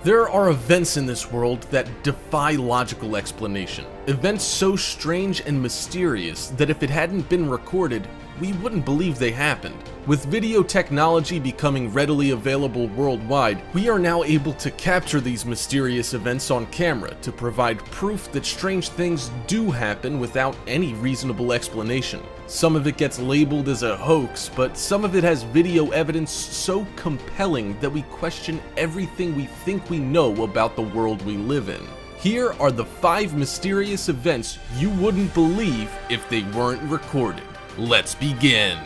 There are events in this world that defy logical explanation. Events so strange and mysterious that if it hadn't been recorded, we wouldn't believe they happened. With video technology becoming readily available worldwide, we are now able to capture these mysterious events on camera to provide proof that strange things do happen without any reasonable explanation. Some of it gets labeled as a hoax, but some of it has video evidence so compelling that we question everything we think we know about the world we live in. Here are the 5 mysterious events you wouldn't believe if they weren't recorded. Let's begin.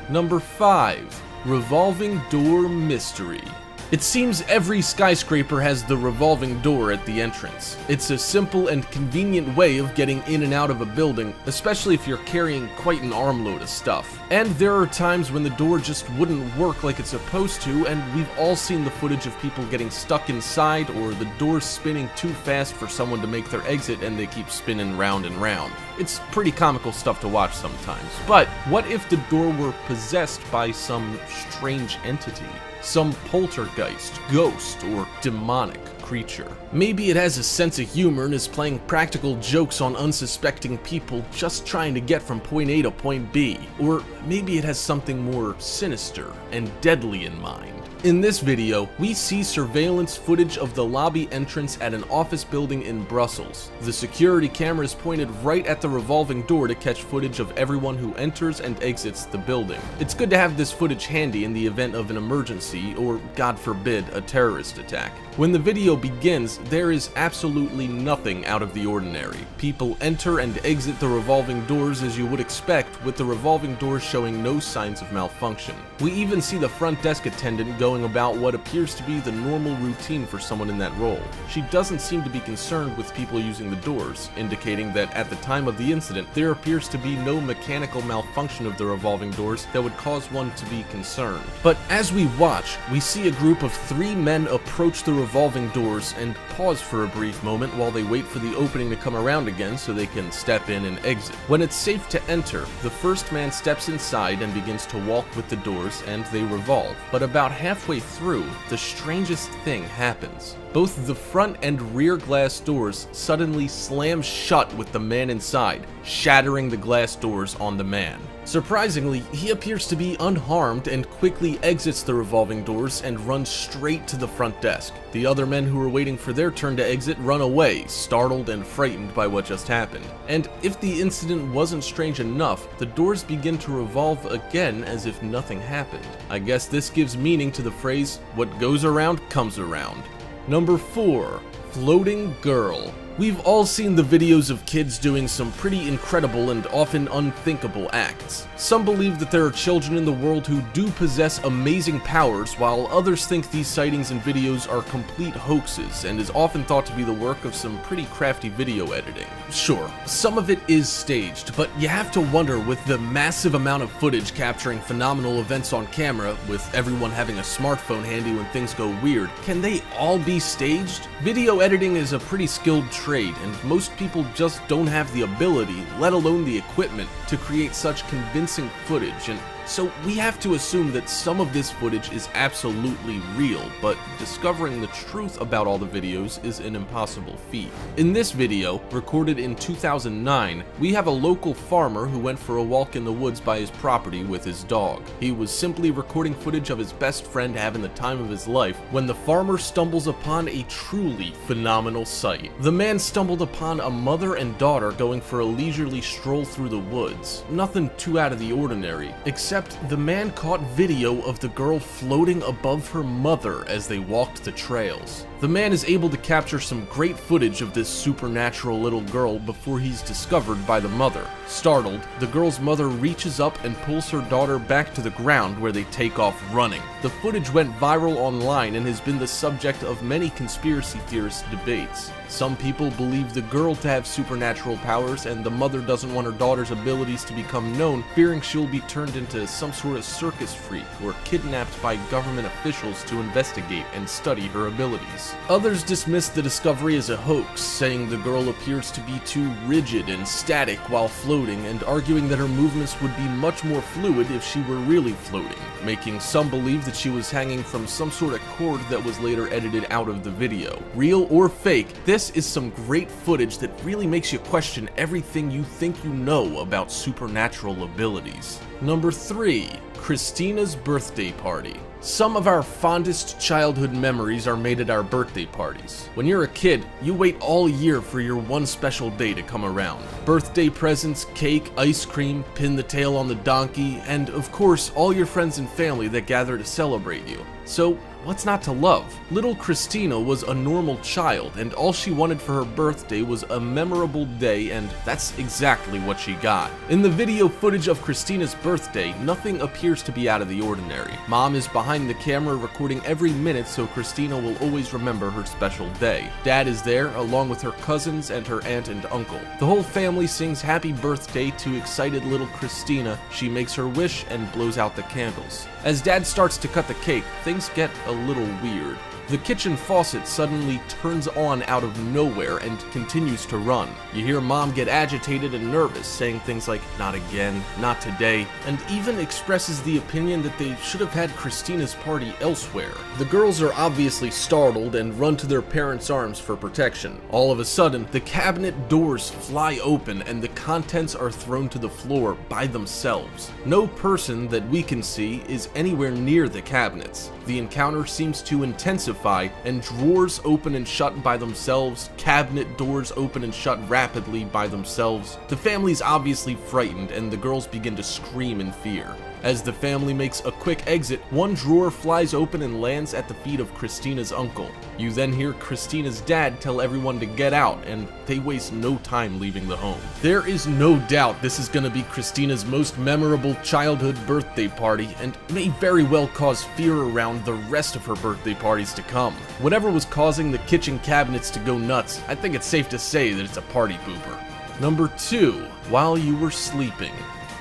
Number 5. Revolving Door Mystery. It seems every skyscraper has the revolving door at the entrance. It's a simple and convenient way of getting in and out of a building, especially if you're carrying quite an armload of stuff. And there are times when the door just wouldn't work like it's supposed to, and we've all seen the footage of people getting stuck inside or the door spinning too fast for someone to make their exit and they keep spinning round and round. It's pretty comical stuff to watch sometimes. But what if the door were possessed by some strange entity? Some poltergeist, ghost, or demonic creature. Maybe it has a sense of humor and is playing practical jokes on unsuspecting people just trying to get from point A to point B. Or maybe it has something more sinister and deadly in mind. In this video, we see surveillance footage of the lobby entrance at an office building in Brussels. The security camera is pointed right at the revolving door to catch footage of everyone who enters and exits the building. It's good to have this footage handy in the event of an emergency or, God forbid, a terrorist attack. When the video begins, there is absolutely nothing out of the ordinary. People enter and exit the revolving doors as you would expect, with the revolving doors showing no signs of malfunction. We even see the front desk attendant going about what appears to be the normal routine for someone in that role. She doesn't seem to be concerned with people using the doors, indicating that at the time of the incident, there appears to be no mechanical malfunction of the revolving doors that would cause one to be concerned. But as we watch, we see a group of 3 men approach the revolving doors and pause for a brief moment while they wait for the opening to come around again so they can step in and exit. When it's safe to enter, the first man steps inside and begins to walk with the doors and they revolve. But about halfway through, the strangest thing happens. Both the front and rear glass doors suddenly slam shut with the man inside, shattering the glass doors on the man. Surprisingly, he appears to be unharmed and quickly exits the revolving doors and runs straight to the front desk. The other men who are waiting for their turn to exit run away, startled and frightened by what just happened. And if the incident wasn't strange enough, the doors begin to revolve again as if nothing happened. I guess this gives meaning to the phrase, "What goes around comes around." Number 4. Floating Girl. We've all seen the videos of kids doing some pretty incredible and often unthinkable acts. Some believe that there are children in the world who do possess amazing powers, while others think these sightings and videos are complete hoaxes and is often thought to be the work of some pretty crafty video editing. Sure, some of it is staged, but you have to wonder, with the massive amount of footage capturing phenomenal events on camera, with everyone having a smartphone handy when things go weird, can they all be staged? Video editing is a pretty skilled trade, and most people just don't have the ability, let alone the equipment, to create such convincing footage, and so we have to assume that some of this footage is absolutely real, but discovering the truth about all the videos is an impossible feat. In this video, recorded in 2009, we have a local farmer who went for a walk in the woods by his property with his dog. He was simply recording footage of his best friend having the time of his life when the farmer stumbles upon a truly phenomenal sight. The man stumbled upon a mother and daughter going for a leisurely stroll through the woods. Nothing too out of the ordinary, except the man caught video of the girl floating above her mother as they walked the trails. The man is able to capture some great footage of this supernatural little girl before he's discovered by the mother. Startled, the girl's mother reaches up and pulls her daughter back to the ground where they take off running. The footage went viral online and has been the subject of many conspiracy theorist debates. Some people believe the girl to have supernatural powers and the mother doesn't want her daughter's abilities to become known, fearing she'll be turned into as some sort of circus freak or kidnapped by government officials to investigate and study her abilities. Others dismiss the discovery as a hoax, saying the girl appears to be too rigid and static while floating, and arguing that her movements would be much more fluid if she were really floating, making some believe that she was hanging from some sort of cord that was later edited out of the video. Real or fake, this is some great footage that really makes you question everything you think you know about supernatural abilities. Number 3. Christina's birthday party. Some of our fondest childhood memories are made at our birthday parties. When you're a kid, you wait all year for your one special day to come around. Birthday presents, cake, ice cream, pin the tail on the donkey, and of course, all your friends and family that gather to celebrate you. So, what's not to love? Little Christina was a normal child, and all she wanted for her birthday was a memorable day, and that's exactly what she got. In the video footage of Christina's birthday, nothing appears to be out of the ordinary. Mom is behind the camera recording every minute so Christina will always remember her special day. Dad is there, along with her cousins and her aunt and uncle. The whole family sings happy birthday to excited little Christina. She makes her wish and blows out the candles. As Dad starts to cut the cake, things get a little weird. The kitchen faucet suddenly turns on out of nowhere and continues to run. You hear Mom get agitated and nervous, saying things like, "Not again, not today," and even expresses the opinion that they should have had Christina's party elsewhere. The girls are obviously startled and run to their parents' arms for protection. All of a sudden, the cabinet doors fly open and the contents are thrown to the floor by themselves. No person that we can see is anywhere near the cabinets. The encounter seems to intensify, and drawers open and shut by themselves, cabinet doors open and shut rapidly by themselves. The family's obviously frightened, and the girls begin to scream in fear. As the family makes a quick exit, one drawer flies open and lands at the feet of Christina's uncle. You then hear Christina's dad tell everyone to get out, and they waste no time leaving the home. There is no doubt this is going to be Christina's most memorable childhood birthday party, and may very well cause fear around the rest of her birthday parties to come. Whatever was causing the kitchen cabinets to go nuts, I think it's safe to say that it's a party pooper. Number 2. While you were sleeping.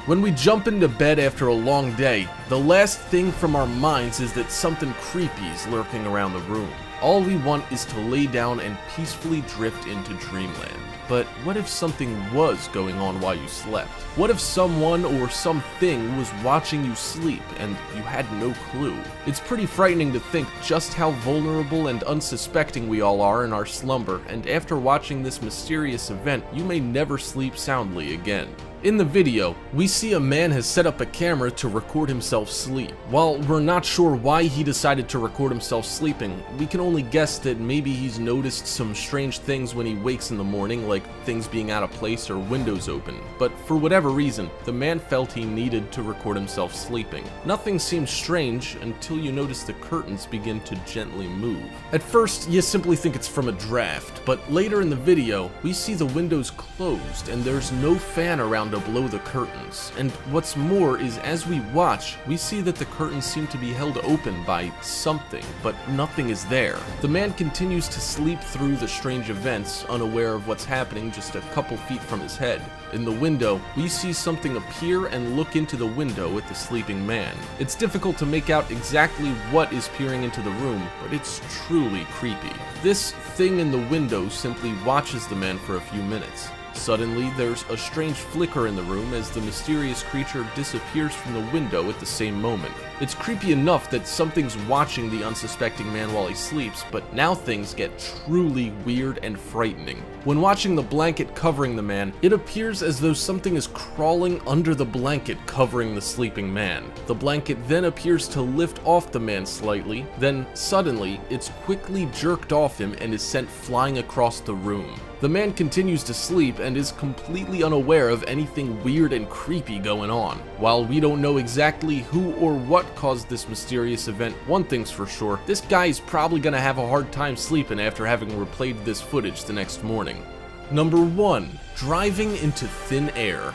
When we jump into bed after a long day, the last thing from our minds is that something creepy is lurking around the room. All we want is to lay down and peacefully drift into dreamland. But what if something was going on while you slept? What if someone or something was watching you sleep and you had no clue? It's pretty frightening to think just how vulnerable and unsuspecting we all are in our slumber, and after watching this mysterious event, you may never sleep soundly again. In the video, we see a man has set up a camera to record himself sleep. While we're not sure why he decided to record himself sleeping, we can only guess that maybe he's noticed some strange things when he wakes in the morning, like things being out of place or windows open. But for whatever reason, the man felt he needed to record himself sleeping. Nothing seems strange until you notice the curtains begin to gently move. At first, you simply think it's from a draft, but later in the video, we see the windows closed and there's no fan around to blow the curtains. And what's more is, as we watch, we see that the curtains seem to be held open by something, but nothing is there. The man continues to sleep through the strange events, unaware of what's happening just a couple feet from his head. In the window, we see something appear and look into the window at the sleeping man. It's difficult to make out exactly what is peering into the room, but it's truly creepy. This thing in the window simply watches the man for a few minutes. Suddenly, there's a strange flicker in the room as the mysterious creature disappears from the window at the same moment. It's creepy enough that something's watching the unsuspecting man while he sleeps, but now things get truly weird and frightening. When watching the blanket covering the man, it appears as though something is crawling under the blanket covering the sleeping man. The blanket then appears to lift off the man slightly, then suddenly, it's quickly jerked off him and is sent flying across the room. The man continues to sleep and is completely unaware of anything weird and creepy going on. While we don't know exactly who or what caused this mysterious event, one thing's for sure, this guy is probably gonna have a hard time sleeping after having replayed this footage the next morning. Number 1. Driving into thin air.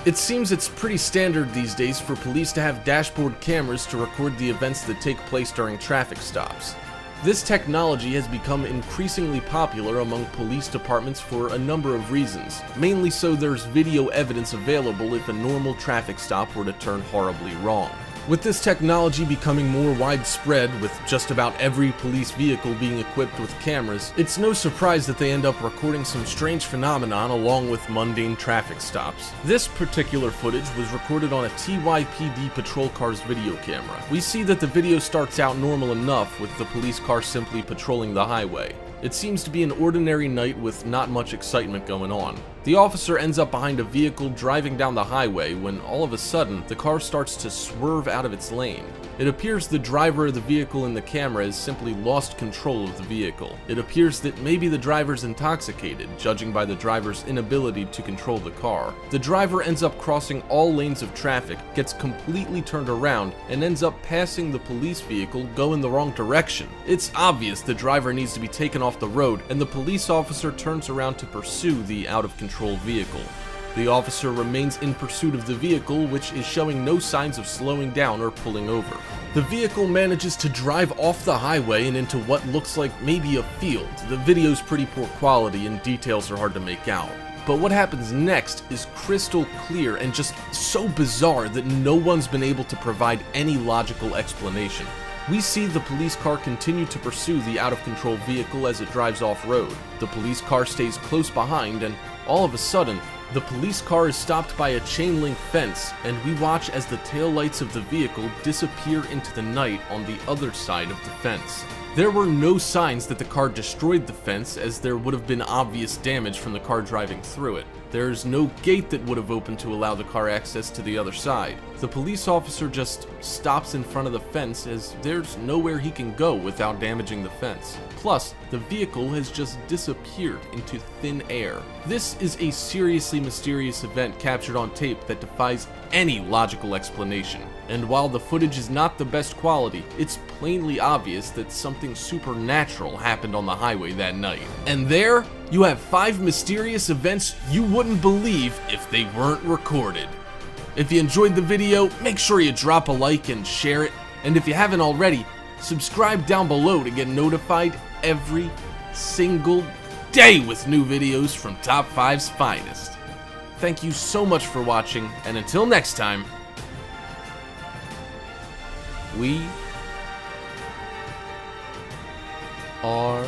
It seems it's pretty standard these days for police to have dashboard cameras to record the events that take place during traffic stops. This technology has become increasingly popular among police departments for a number of reasons, mainly so there's video evidence available if a normal traffic stop were to turn horribly wrong. With this technology becoming more widespread, with just about every police vehicle being equipped with cameras, it's no surprise that they end up recording some strange phenomenon along with mundane traffic stops. This particular footage was recorded on a TYPD patrol car's video camera. We see that the video starts out normal enough, with the police car simply patrolling the highway. It seems to be an ordinary night with not much excitement going on. The officer ends up behind a vehicle driving down the highway when all of a sudden the car starts to swerve out of its lane. It appears the driver of the vehicle in the camera has simply lost control of the vehicle. It appears that maybe the driver's intoxicated, judging by the driver's inability to control the car. The driver ends up crossing all lanes of traffic, gets completely turned around, and ends up passing the police vehicle going the wrong direction. It's obvious the driver needs to be taken off the road, and the police officer turns around to pursue the out-of-control vehicle. The officer remains in pursuit of the vehicle, which is showing no signs of slowing down or pulling over. The vehicle manages to drive off the highway and into what looks like maybe a field. The video's pretty poor quality and details are hard to make out. But what happens next is crystal clear and just so bizarre that no one's been able to provide any logical explanation. We see the police car continue to pursue the out-of-control vehicle as it drives off-road. The police car stays close behind, and all of a sudden, the police car is stopped by a chain-link fence, and we watch as the taillights of the vehicle disappear into the night on the other side of the fence. There were no signs that the car destroyed the fence, as there would have been obvious damage from the car driving through it. There's no gate that would have opened to allow the car access to the other side. The police officer just stops in front of the fence as there's nowhere he can go without damaging the fence. Plus, the vehicle has just disappeared into thin air. This is a seriously mysterious event captured on tape that defies any logical explanation. And while the footage is not the best quality, it's plainly obvious that something supernatural happened on the highway that night. And there, you have 5 mysterious events you wouldn't believe if they weren't recorded. If you enjoyed the video, make sure you drop a like and share it. And if you haven't already, subscribe down below to get notified every single day with new videos from Top 5's finest. Thank you so much for watching, and until next time, we are